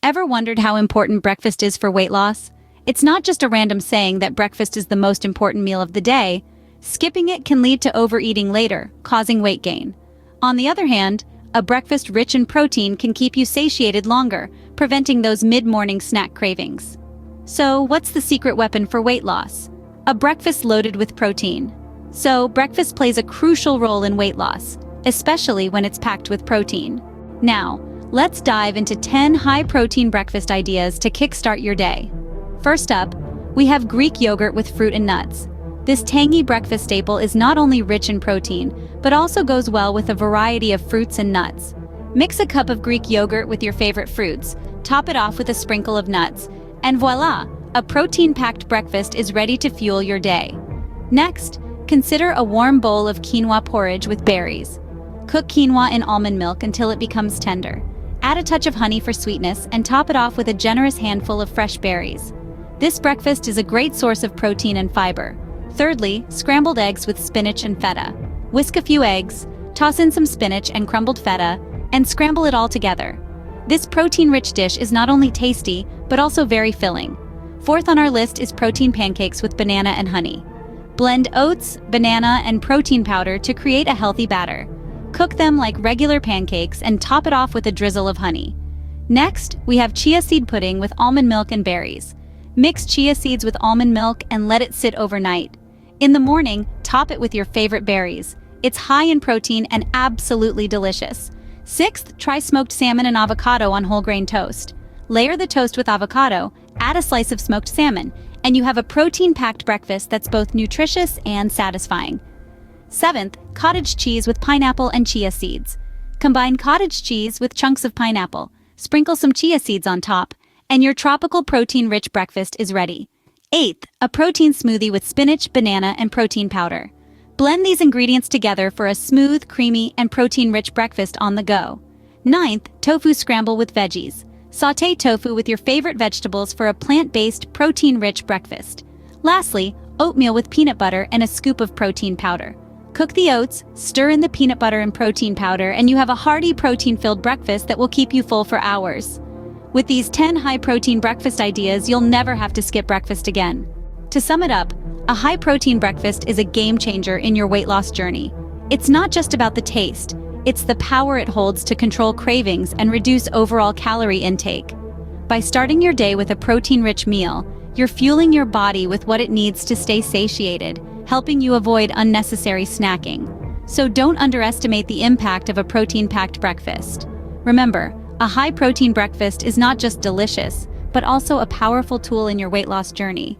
Ever wondered how important breakfast is for weight loss? It's not just a random saying that breakfast is the most important meal of the day. Skipping it can lead to overeating later, causing weight gain. On the other hand, a breakfast rich in protein can keep you satiated longer, preventing those mid-morning snack cravings. So, what's the secret weapon for weight loss? A breakfast loaded with protein. So, breakfast plays a crucial role in weight loss, especially when it's packed with protein. Now, let's dive into 10 high-protein breakfast ideas to kickstart your day. First up, we have Greek yogurt with fruit and nuts. This tangy breakfast staple is not only rich in protein, but also goes well with a variety of fruits and nuts. Mix a cup of Greek yogurt with your favorite fruits, top it off with a sprinkle of nuts, and voila! A protein-packed breakfast is ready to fuel your day. Next, consider a warm bowl of quinoa porridge with berries. Cook quinoa in almond milk until it becomes tender. Add a touch of honey for sweetness and top it off with a generous handful of fresh berries. This breakfast is a great source of protein and fiber. Thirdly, scrambled eggs with spinach and feta. Whisk a few eggs, toss in some spinach and crumbled feta, and scramble it all together. This protein-rich dish is not only tasty, but also very filling. Fourth on our list is protein pancakes with banana and honey. Blend oats, banana, and protein powder to create a healthy batter. Cook them like regular pancakes and top it off with a drizzle of honey. Next, we have chia seed pudding with almond milk and berries. Mix chia seeds with almond milk and let it sit overnight. In the morning, top it with your favorite berries. It's high in protein and absolutely delicious. Sixth, try smoked salmon and avocado on whole grain toast. Layer the toast with avocado, add a slice of smoked salmon, and you have a protein-packed breakfast that's both nutritious and satisfying. Seventh, cottage cheese with pineapple and chia seeds. Combine cottage cheese with chunks of pineapple, sprinkle some chia seeds on top, and your tropical protein-rich breakfast is ready. Eighth, a protein smoothie with spinach, banana, and protein powder. Blend these ingredients together for a smooth, creamy, and protein-rich breakfast on the go. Ninth, tofu scramble with veggies. Sauté tofu with your favorite vegetables for a plant-based, protein-rich breakfast. Lastly, oatmeal with peanut butter and a scoop of protein powder. Cook the oats, stir in the peanut butter and protein powder, and you have a hearty, protein-filled breakfast that will keep you full for hours. With these 10 high-protein breakfast ideas, you'll never have to skip breakfast again. To sum it up, a high-protein breakfast is a game-changer in your weight loss journey. It's not just about the taste, it's the power it holds to control cravings and reduce overall calorie intake. By starting your day with a protein-rich meal, you're fueling your body with what it needs to stay satiated, helping you avoid unnecessary snacking. So don't underestimate the impact of a protein-packed breakfast. Remember, a high-protein breakfast is not just delicious, but also a powerful tool in your weight loss journey.